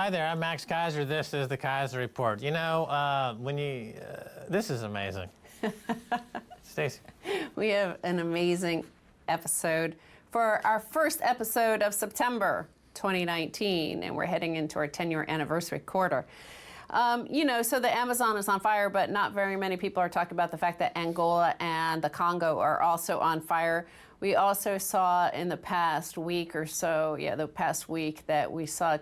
Hi there, I'm Max Keiser. This is the Keiser Report. You know, this is amazing. Stacy. We have an amazing episode for our first episode of September 2019, and we're heading into our 10-year anniversary quarter. You know, so the Amazon is on fire, but not very many people are talking about the fact that Angola and the Congo are also on fire. We also saw in the past week or so, the past week, that we saw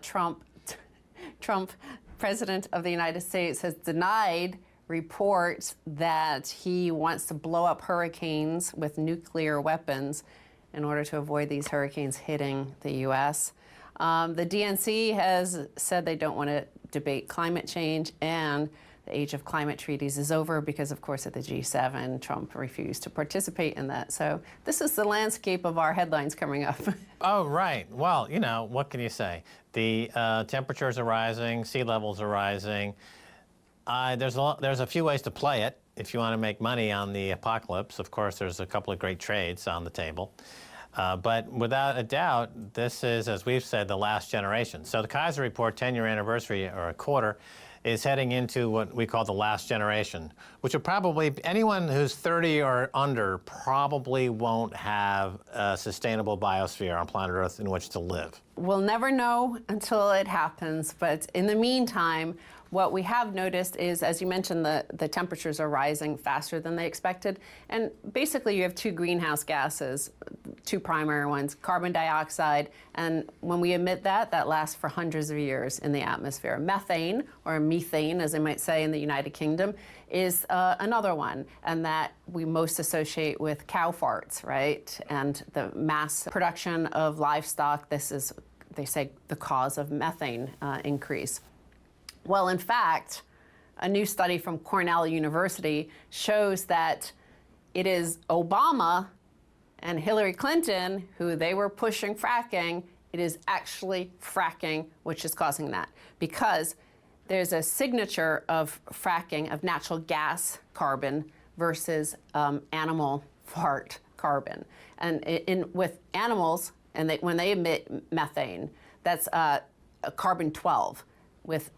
Trump, President of the United States, has denied reports that he wants to blow up hurricanes with nuclear weapons in order to avoid these hurricanes hitting the U.S. The DNC has said they don't want to debate climate change, and the age of climate treaties is over because, of course, at the G7, Trump refused to participate in that. So this is the landscape of our headlines coming up. Oh, right. Well, you know, what can you say? The temperatures are rising, sea levels are rising. There's a few ways to play it if you want to make money on the apocalypse. Of course, there's a couple of great trades on the table. But without a doubt, this is, as we've said, the last generation. So the Keiser Report 10-year anniversary, or a quarter, is heading into what we call the last generation, which will probably, anyone who's 30 or under probably won't have a sustainable biosphere on planet Earth in which to live. We'll never know until it happens, but in the meantime, what we have noticed is, as you mentioned, the temperatures are rising faster than they expected. And basically you have two greenhouse gases, two primary ones, carbon dioxide, and when we emit that, that lasts for hundreds of years in the atmosphere. Methane, or methane as they might say in the United Kingdom, is another one, and that we most associate with cow farts, right? And the mass production of livestock, this is, they say, the cause of methane increase. Well, in fact, a new study from Cornell University shows that it is Obama and Hillary Clinton, who they were pushing fracking, it is actually fracking which is causing that, because there's a signature of fracking of natural gas carbon versus animal fart carbon. And with animals, and when they emit methane, that's carbon-12. With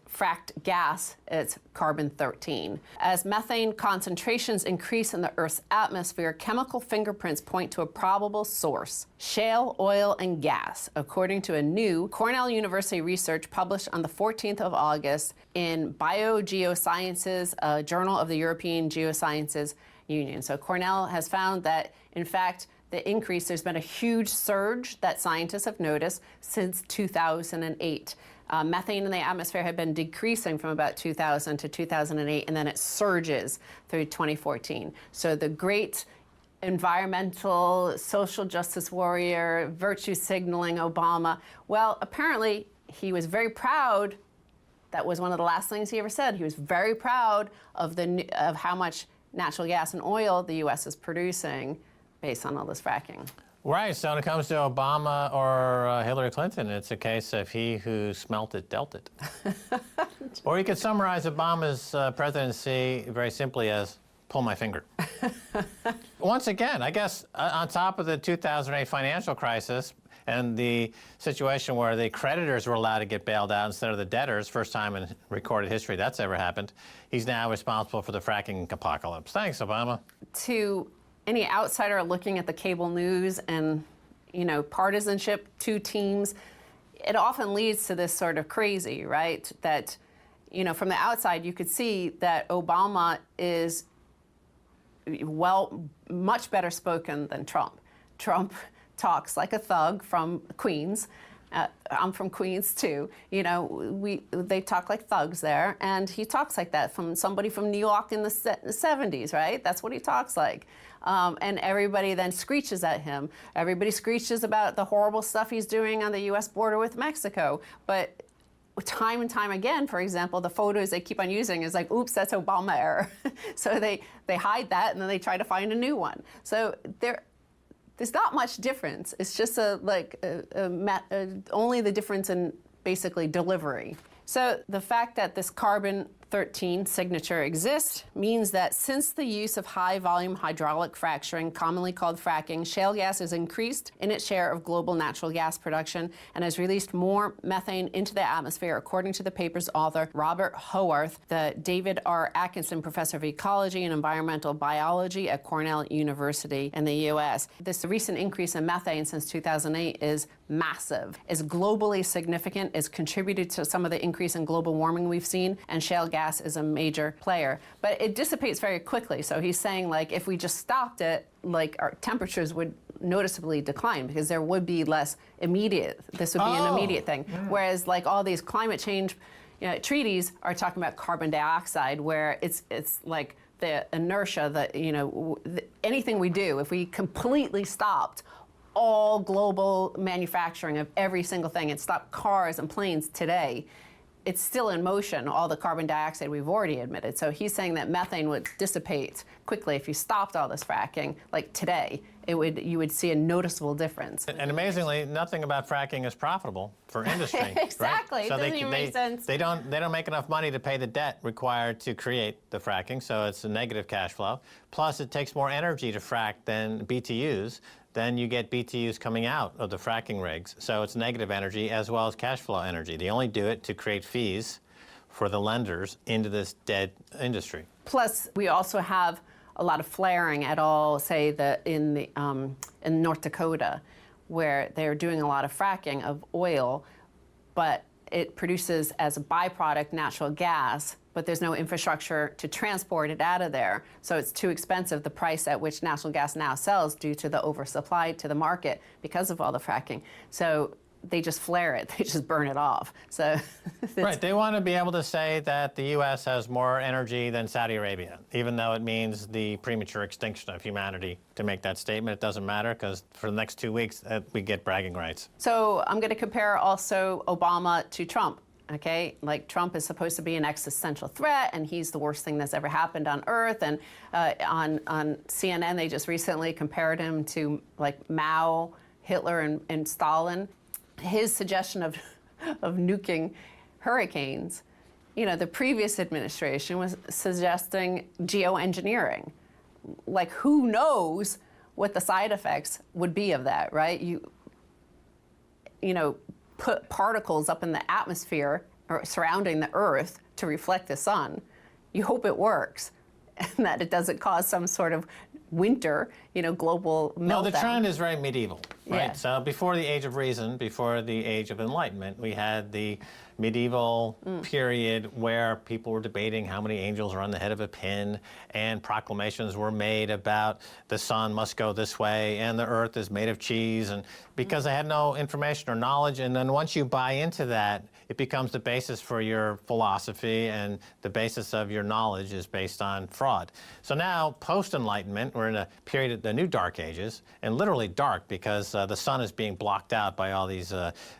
fracked gas, it's carbon-13. As methane concentrations increase in the Earth's atmosphere, chemical fingerprints point to a probable source: shale, oil, and gas, according to a new Cornell University research published on the 14th of August in Biogeosciences, a journal of the European Geosciences Union. So Cornell has found that, in fact, the increase, there's been a huge surge that scientists have noticed since 2008. Methane in the atmosphere had been decreasing from about 2000 to 2008, and then it surges through 2014. So the great environmental, social justice warrior, virtue signaling Obama, well, apparently he was very proud. That was one of the last things he ever said. He was very proud of how much natural gas and oil the U.S. is producing based on all this fracking. Right, so when it comes to Obama or Hillary Clinton, it's a case of he who smelt it dealt it. Or you could summarize Obama's presidency very simply as, pull my finger. Once again, I guess on top of the 2008 financial crisis and the situation where the creditors were allowed to get bailed out instead of the debtors, first time in recorded history that's ever happened, he's now responsible for the fracking apocalypse. Thanks, Obama. To any outsider looking at the cable news and, you know, partisanship, two teams, it often leads to this sort of crazy, right? That, you know, from the outside, you could see that Obama is, well, much better spoken than Trump. Trump talks like a thug from Queens. I'm from Queens too. You know, they talk like thugs there, and he talks like that from somebody from New York in the 70s, right? That's what he talks like. And everybody then screeches at him. Everybody screeches about the horrible stuff he's doing on the U.S. border with Mexico. But time and time again, for example, the photos they keep on using is like, oops, that's Obama error. So they hide that, and then they try to find a new one. So there's not much difference. It's just only the difference in basically delivery. So the fact that this carbon 13 signature exists means that since the use of high-volume hydraulic fracturing, commonly called fracking, shale gas has increased in its share of global natural gas production and has released more methane into the atmosphere, according to the paper's author, Robert Howarth, the David R. Atkinson Professor of Ecology and Environmental Biology at Cornell University in the U.S. This recent increase in methane since 2008 is massive, is globally significant, is contributed to some of the increase in global warming we've seen, and shale gas is a major player. But it dissipates very quickly. So he's saying, like, if we just stopped it, like, our temperatures would noticeably decline because there would be less immediate, this would be an immediate thing. Yeah. Whereas, like, all these climate change treaties are talking about carbon dioxide, where it's like the inertia that, anything we do, if we completely stopped all global manufacturing of every single thing and stop cars and planes today, it's still in motion, all the carbon dioxide we've already emitted. So he's saying that methane would dissipate quickly if you stopped all this fracking, like today. You would see a noticeable difference. And amazingly, nothing about fracking is profitable for industry. Exactly. Right? So it doesn't even make sense. They don't make enough money to pay the debt required to create the fracking, so it's a negative cash flow. Plus, it takes more energy to frack than BTUs. Then you get BTUs coming out of the fracking rigs. So it's negative energy as well as cash flow energy. They only do it to create fees for the lenders into this dead industry. Plus, we also have a lot of flaring at all, say, in North Dakota, where they're doing a lot of fracking of oil, but it produces as a byproduct natural gas, but there's no infrastructure to transport it out of there. So it's too expensive, the price at which natural gas now sells, due to the oversupply to the market because of all the fracking. So they just flare it, they just burn it off. So right, they want to be able to say that the U.S. has more energy than Saudi Arabia, even though it means the premature extinction of humanity. To make that statement, it doesn't matter, because for the next 2 weeks, we get bragging rights. So I'm going to compare also Obama to Trump. Okay, like, Trump is supposed to be an existential threat, and he's the worst thing that's ever happened on Earth. And on CNN, they just recently compared him to, like, Mao, Hitler, and Stalin. His suggestion of nuking hurricanes, the previous administration was suggesting geoengineering. Like, who knows what the side effects would be of that, right? You put particles up in the atmosphere or surrounding the Earth to reflect the sun. You hope it works and that it doesn't cause some sort of winter, global meltdown. No, the trend is very medieval, right? Yeah. So before the Age of Reason, before the Age of Enlightenment, we had the medieval period where people were debating how many angels are on the head of a pin, and proclamations were made about the sun must go this way and the earth is made of cheese, and because they had no information or knowledge. And then once you buy into that, it becomes the basis for your philosophy, and the basis of your knowledge is based on fraud. So now, post-Enlightenment, we're in a period of the new Dark Ages, and literally dark because the sun is being blocked out by all these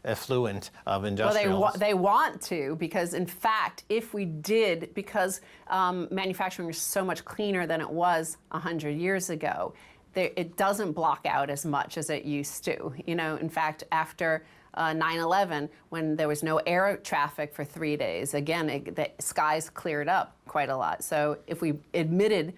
effluent of industrials. Well, they want to, because in fact, if we did, because manufacturing is so much cleaner than it was 100 years ago, it doesn't block out as much as it used to. In fact, after 9/11, when there was no air traffic for 3 days, again, the skies cleared up quite a lot. So if we admitted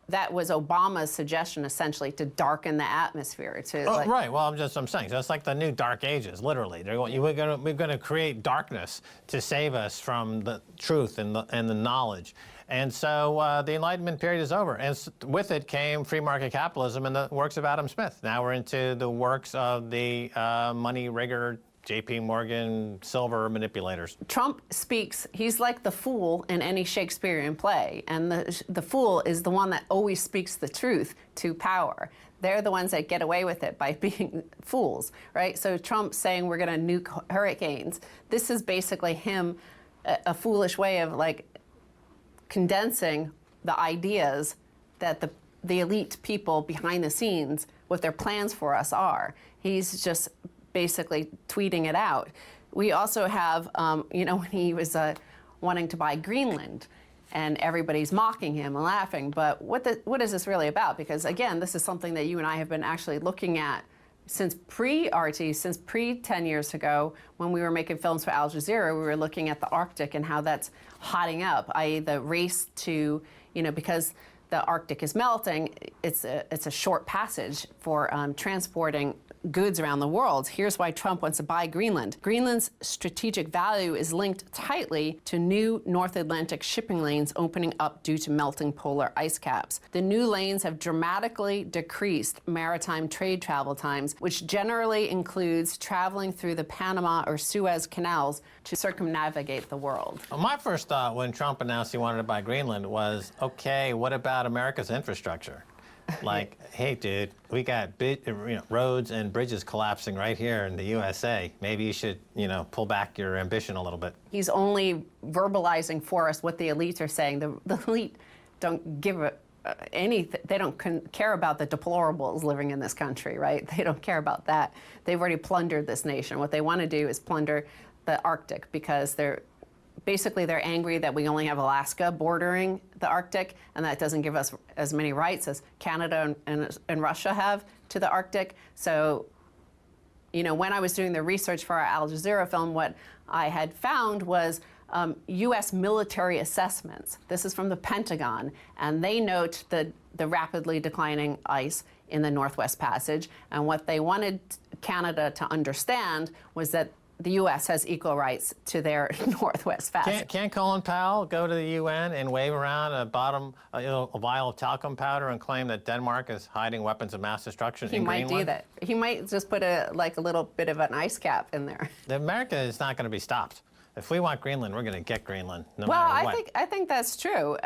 that was Obama's suggestion, essentially, to darken the atmosphere. Right. Well, I'm saying, so it's like the new Dark Ages, literally. We're going to create darkness to save us from the truth and the knowledge. And so the Enlightenment period is over. And with it came free market capitalism and the works of Adam Smith. Now we're into the works of the money rigger, JP Morgan, silver manipulators. Trump speaks, he's like the fool in any Shakespearean play. And the fool is the one that always speaks the truth to power. They're the ones that get away with it by being fools, right? So Trump saying we're going to nuke hurricanes, this is basically him, a foolish way of, like, condensing the ideas that the elite people behind the scenes, what their plans for us are. He's just basically tweeting it out. We also have, when he was wanting to buy Greenland, and everybody's mocking him and laughing, but what is this really about? Because again, this is something that you and I have been actually looking at since pre-RT, since pre-10 years ago, when we were making films for Al Jazeera. We were looking at the Arctic and how that's hotting up, i.e. the race to, because the Arctic is melting, it's a short passage for transporting goods around the world. Here's why Trump wants to buy Greenland. Greenland's strategic value is linked tightly to new North Atlantic shipping lanes opening up due to melting polar ice caps. The new lanes have dramatically decreased maritime trade travel times, which generally includes traveling through the Panama or Suez canals to circumnavigate the world. Well, my first thought when Trump announced he wanted to buy Greenland was, okay, what about America's infrastructure? Like, hey, dude, we got roads and bridges collapsing right here in the USA. Maybe you should, pull back your ambition a little bit. He's only verbalizing for us what the elites are saying. The elite don't give anything. They don't care about the deplorables living in this country, right? They don't care about that. They've already plundered this nation. What they want to do is plunder the Arctic because they're angry that we only have Alaska bordering the Arctic, and that doesn't give us as many rights as Canada and Russia have to the Arctic. So, when I was doing the research for our Al Jazeera film, what I had found was U.S. military assessments. This is from the Pentagon, and they note the rapidly declining ice in the Northwest Passage. And what they wanted Canada to understand was that the U.S. has equal rights to their Northwest Passage. Can't Colin Powell go to the UN and wave around a vial of talcum powder and claim that Denmark is hiding weapons of mass destruction in Greenland? He might do that. He might just put a little bit of an ice cap in there. America is not going to be stopped. If we want Greenland, we're going to get Greenland, no matter what. I think that's true.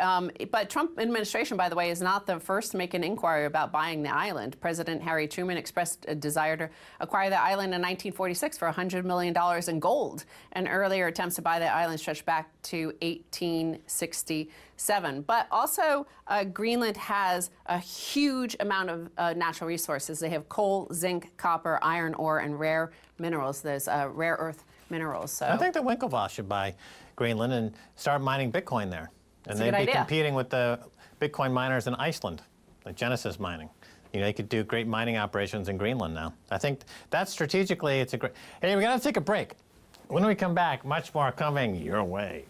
But Trump administration, by the way, is not the first to make an inquiry about buying the island. President Harry Truman expressed a desire to acquire the island in 1946 for $100 million in gold. And earlier attempts to buy the island stretched back to 1867. But also, Greenland has a huge amount of natural resources. They have coal, zinc, copper, iron ore, and rare minerals. There's rare earth minerals. So I think the Winklevoss should buy Greenland and start mining Bitcoin there. And they'd be competing with the Bitcoin miners in Iceland, like Genesis mining. They could do great mining operations in Greenland now. I think that strategically, it's a great... Hey, we got to take a break. When we come back, much more coming your way.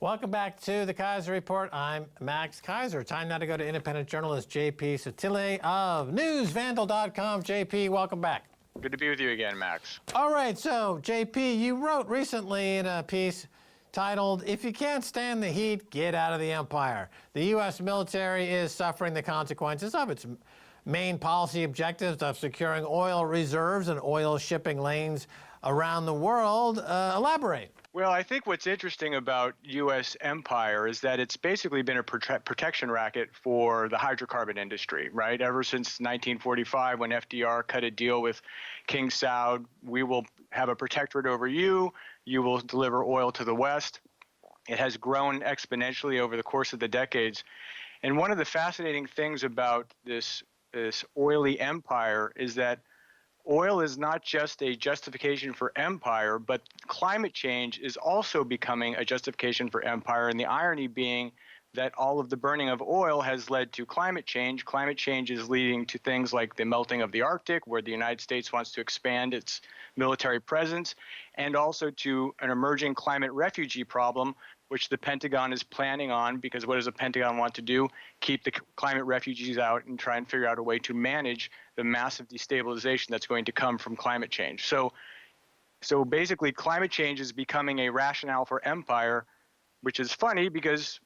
Welcome back to the Keiser Report. I'm Max Keiser. Time now to go to independent journalist JP Sottile of NewsVandal.com. JP, welcome back. Good to be with you again, Max. All right, so JP, you wrote recently in a piece titled, "If you can't stand the heat, get out of the empire." The U.S. military is suffering the consequences of its main policy objectives of securing oil reserves and oil shipping lanes around the world. Elaborate. Well, I think what's interesting about U.S. empire is that it's basically been a protection racket for the hydrocarbon industry, right? Ever since 1945, when FDR cut a deal with King Saud, we will have a protectorate over you. You will deliver oil to the West. It has grown exponentially over the course of the decades. And one of the fascinating things about this oily empire is that oil is not just a justification for empire, but climate change is also becoming a justification for empire. And the irony being that all of the burning of oil has led to climate change. Climate change is leading to things like the melting of the Arctic, where the United States wants to expand its military presence, and also to an emerging climate refugee problem, which the Pentagon is planning on, because what does the Pentagon want to do? Keep the climate refugees out and try and figure out a way to manage the massive destabilization that's going to come from climate change. So basically, climate change is becoming a rationale for empire, which is funny because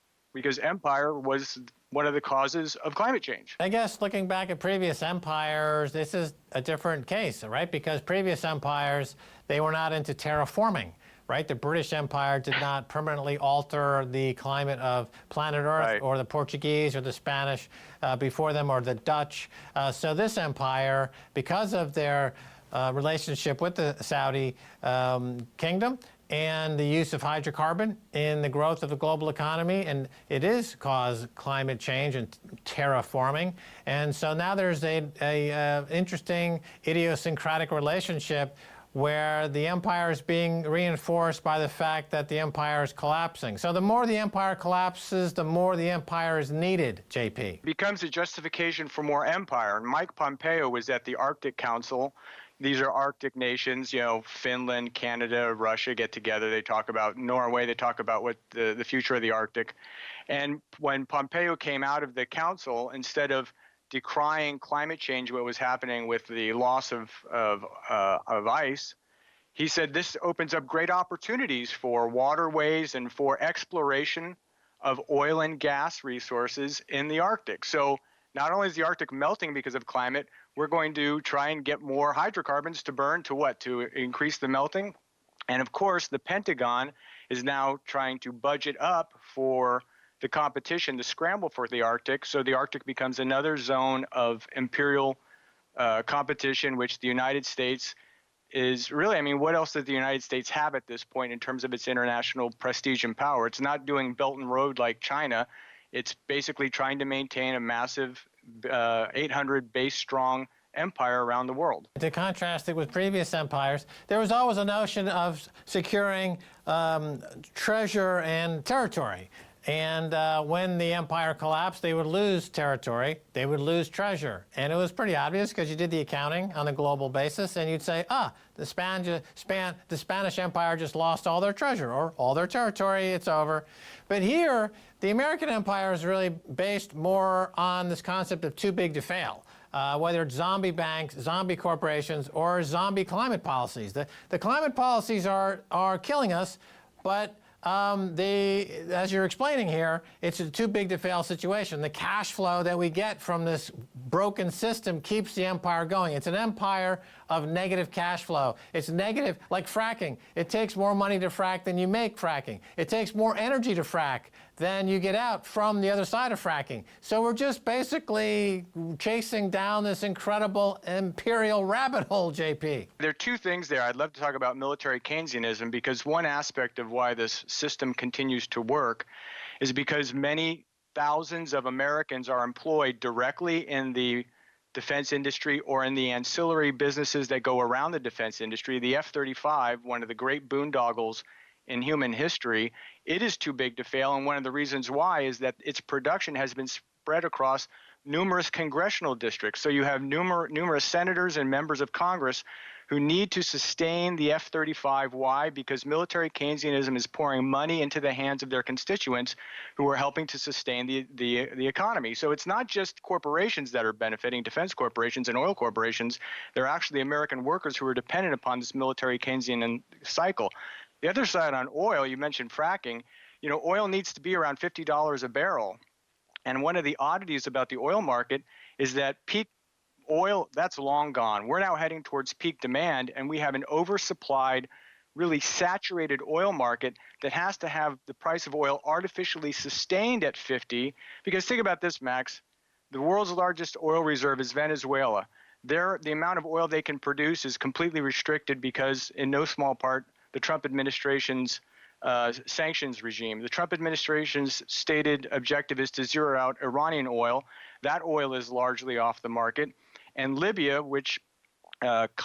empire was one of the causes of climate change. I guess looking back at previous empires, this is a different case, right? Because previous empires, they were not into terraforming. Right? The British Empire did not permanently alter the climate of planet Earth, right, or the Portuguese or the Spanish before them, or the Dutch. So this empire, because of their relationship with the Saudi kingdom and the use of hydrocarbon in the growth of the global economy, and it is caused climate change and terraforming. And so now there's a interesting idiosyncratic relationship where the empire is being reinforced by the fact that the empire is collapsing. So the more the empire collapses, the more the empire is needed, JP. It becomes a justification for more empire. And Mike Pompeo was at the Arctic Council These are Arctic nations, Finland, Canada, Russia get together. They talk about Norway. They talk about what the future of the Arctic. And when Pompeo came out of the council, instead of decrying climate change, what was happening with the loss of ice, he said this opens up great opportunities for waterways and for exploration of oil and gas resources in the Arctic. So not only is the Arctic melting because of climate, we're going to try and get more hydrocarbons to burn to increase the melting. And of course, the Pentagon is now trying to budget up for the competition, the scramble for the Arctic. So the Arctic becomes another zone of imperial competition, which the United States is really, what else does the United States have at this point in terms of its international prestige and power? It's not doing Belt and Road like China. It's basically trying to maintain a massive 800 base strong empire around the world. To contrast it with previous empires, there was always a notion of securing treasure and territory. And when the empire collapsed, they would lose territory, they would lose treasure. And it was pretty obvious because you did the accounting on a global basis, and you'd say, the Spanish Empire just lost all their treasure or all their territory, it's over. But here, the American empire is really based more on this concept of too big to fail. Whether it's zombie banks, zombie corporations, or zombie climate policies. The climate policies are killing us, but as you're explaining here, it's a too big to fail situation. The cash flow that we get from this broken system keeps the empire going. It's an empire of negative cash flow. It's negative, like fracking. It takes more money to frack than you make fracking. It takes more energy to frack than you get out from the other side of fracking. So we're just basically chasing down this incredible imperial rabbit hole, JP. There are two things there. I'd love to talk about military Keynesianism, because one aspect of why this system continues to work is because many thousands of Americans are employed directly in the defense industry or in the ancillary businesses that go around the defense industry. The F-35, one of the great boondoggles in human history, it is too big to fail. And one of the reasons why is that its production has been spread across numerous congressional districts. So you have numerous senators and members of Congress who need to sustain the F-35. Why? Because military Keynesianism is pouring money into the hands of their constituents who are helping to sustain the economy. So it's not just corporations that are benefiting, defense corporations and oil corporations. They're actually American workers who are dependent upon this military Keynesian cycle. The other side on oil, you mentioned fracking. Oil needs to be around $50 a barrel. And one of the oddities about the oil market is that peak oil, that's long gone. We're now heading towards peak demand, and we have an oversupplied, really saturated oil market that has to have the price of oil artificially sustained at 50. Because think about this, Max. The world's largest oil reserve is Venezuela. The amount of oil they can produce is completely restricted because, in no small part, the Trump administration's sanctions regime. The Trump administration's stated objective is to zero out Iranian oil. That oil is largely off the market. And Libya, which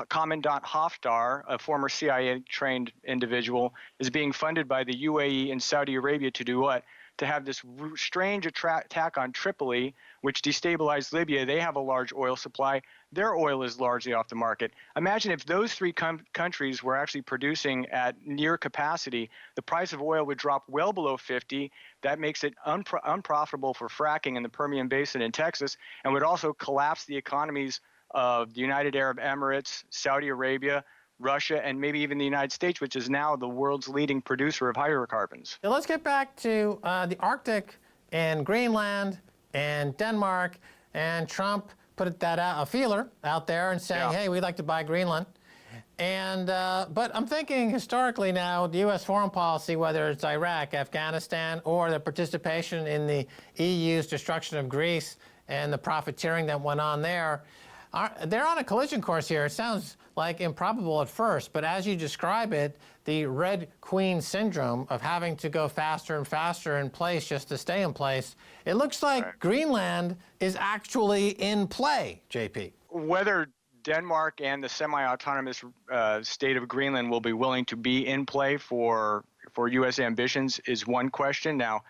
Commandant Haftar, a former CIA-trained individual, is being funded by the UAE and Saudi Arabia to do what? To have this strange attack on Tripoli, which destabilized Libya. They have a large oil supply. Their oil is largely off the market. Imagine if those three countries were actually producing at near capacity, the price of oil would drop well below 50. That makes it unprofitable for fracking in the Permian Basin in Texas, and would also collapse the economies of the United Arab Emirates, Saudi Arabia, Russia, and maybe even the United States, which is now the world's leading producer of hydrocarbons. Now let's get back to the Arctic and Greenland and Denmark, and Trump put a feeler out there and saying, hey, we'd like to buy Greenland. And but I'm thinking historically now, the U.S. foreign policy, whether it's Iraq, Afghanistan, or the participation in the EU's destruction of Greece and the profiteering that went on there, they're on a collision course here. It sounds like improbable at first, but as you describe it, the Red Queen syndrome of having to go faster and faster in place just to stay in place, it looks like Greenland is actually in play, JP. Whether Denmark and the semi-autonomous state of Greenland will be willing to be in play for U.S. ambitions is one question. Now,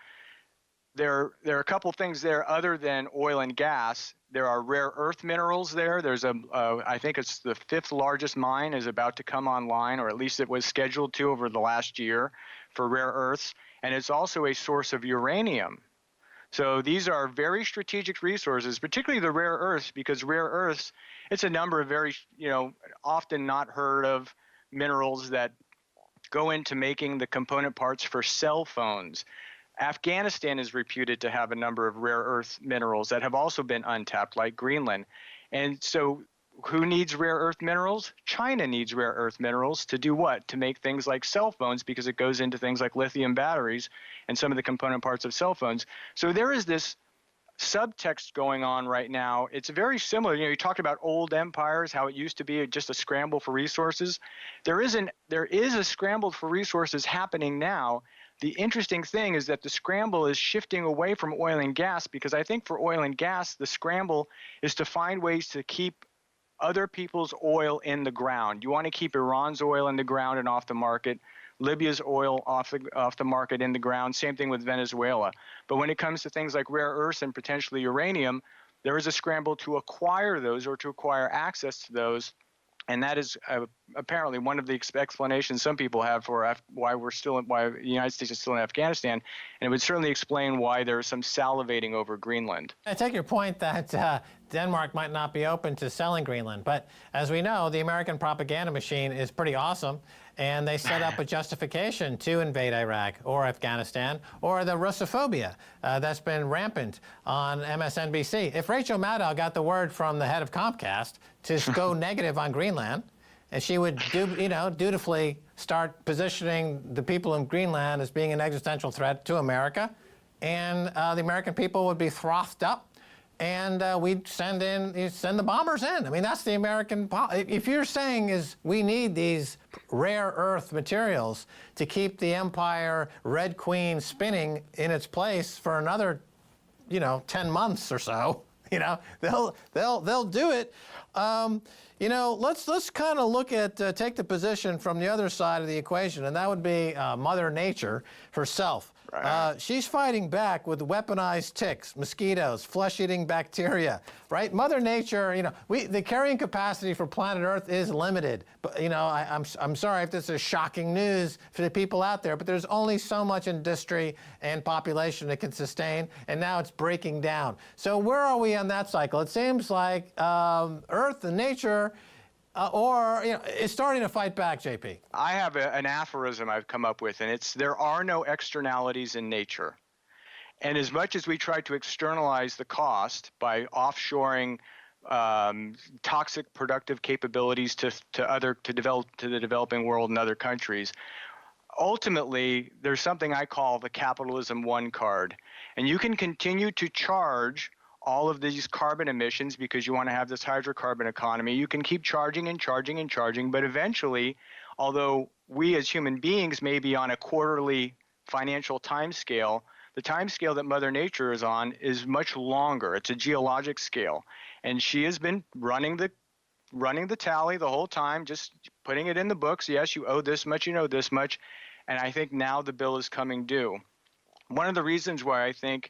there are a couple things there other than oil and gas. There are rare earth minerals there. There's I think it's the 5th largest mine is about to come online, or at least it was scheduled to over the last year for rare earths. And it's also a source of uranium. So these are very strategic resources, particularly the rare earths, because rare earths, it's a number of very, often not heard of minerals that go into making the component parts for cell phones. Afghanistan is reputed to have a number of rare earth minerals that have also been untapped, like Greenland. And so who needs rare earth minerals? China needs rare earth minerals to do what? To make things like cell phones, because it goes into things like lithium batteries and some of the component parts of cell phones. So there is this subtext going on right now. It's very similar. You talked about old empires, how it used to be just a scramble for resources. There is a scramble for resources happening now. The interesting thing is that the scramble is shifting away from oil and gas, because I think for oil and gas, the scramble is to find ways to keep other people's oil in the ground. You want to keep Iran's oil in the ground and off the market, Libya's oil off the market in the ground, same thing with Venezuela. But when it comes to things like rare earths and potentially uranium, there is a scramble to acquire those or to acquire access to those. And that is apparently one of the explanations some people have for why the United States is still in Afghanistan, and it would certainly explain why there is some salivating over Greenland. I take your point that Denmark might not be open to selling Greenland, but as we know, the American propaganda machine is pretty awesome, and they set up a justification to invade Iraq or Afghanistan, or the Russophobia that's been rampant on MSNBC. If Rachel Maddow got the word from the head of Comcast to go negative on Greenland, and she would dutifully start positioning the people in Greenland as being an existential threat to America, and the American people would be frothed up, and we'd send the bombers in. I mean, that's the American if you're saying is we need these rare earth materials to keep the Empire Red Queen spinning in its place for another 10 months or so, they'll do it. Let's kind of look at take the position from the other side of the equation, and that would be Mother Nature herself. Right. She's fighting back with weaponized ticks, mosquitoes, flesh-eating bacteria, right? Mother Nature, the carrying capacity for planet Earth is limited. But I'm sorry if this is shocking news for the people out there, but there's only so much industry and population it can sustain, and now it's breaking down. So where are we on that cycle? It seems like Earth and nature. It's starting to fight back, JP. I have an aphorism I've come up with, and it's there are no externalities in nature. And as much as we try to externalize the cost by offshoring toxic productive capabilities to the developing world and other countries, ultimately there's something I call the capitalism one card. And you can continue to charge all of these carbon emissions because you want to have this hydrocarbon economy. You can keep charging and charging and charging, but eventually, although we as human beings may be on a quarterly financial time scale, the time scale that Mother Nature is on is much longer. It's a geologic scale. And she has been running the tally the whole time, just putting it in the books. Yes, you owe this much, you know this much. And I think now the bill is coming due. One of the reasons why I think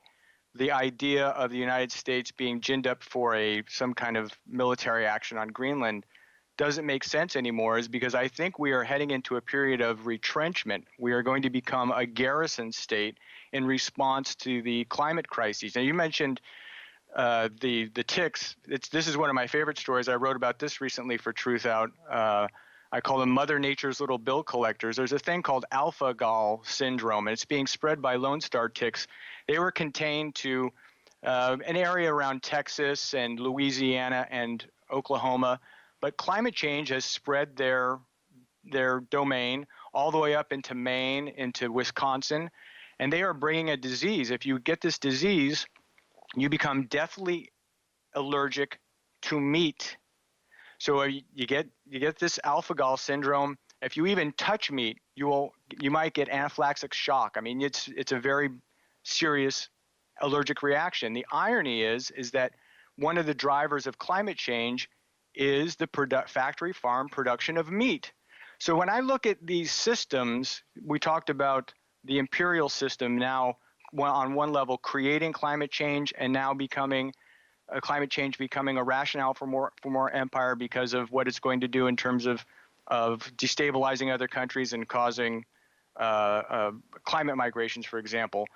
the idea of the United States being ginned up for some kind of military action on Greenland doesn't make sense anymore is because I think we are heading into a period of retrenchment. We are going to become a garrison state in response to the climate crises. Now, you mentioned the ticks. This is one of my favorite stories. I wrote about this recently for Truth Out. I call them Mother Nature's little bill collectors. There's a thing called alpha-gal syndrome, and it's being spread by Lone Star ticks. They were contained to an area around Texas and Louisiana and Oklahoma, but climate change has spread their domain all the way up into Maine, into Wisconsin, and they are bringing a disease. If you get this disease, you become deathly allergic to meat. So you get this alpha-gal syndrome. If you even touch meat, you might get anaphylactic shock. I mean, it's a very serious allergic reaction. The irony is that one of the drivers of climate change is the factory farm production of meat. So when I look at these systems, we talked about the imperial system now on one level creating climate change and now becoming climate change becoming a rationale for more empire because of what it's going to do in terms of destabilizing other countries and causing climate migrations, for example.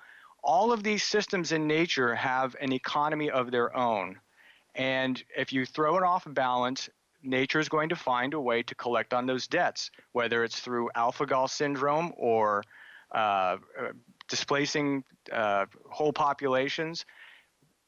All of these systems in nature have an economy of their own. And if you throw it off balance, nature is going to find a way to collect on those debts, whether it's through alpha-gal syndrome or displacing whole populations.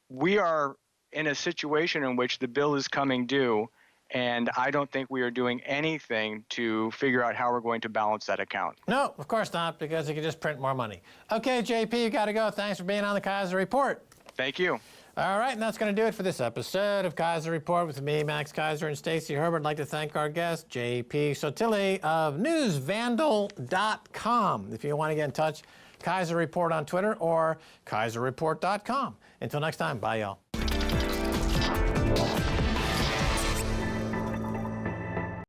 We are in a situation in which the bill is coming due, and I don't think we are doing anything to figure out how we're going to balance that account. No, of course not, because you can just print more money. Okay, JP, you got to go. Thanks for being on the Keiser Report. Thank you. All right, and that's going to do it for this episode of Keiser Report with me, Max Keiser, and Stacy Herbert. I'd like to thank our guest, JP Sottile of NewsVandal.com. If you want to get in touch, Keiser Report on Twitter or KeiserReport.com. Until next time, bye, y'all.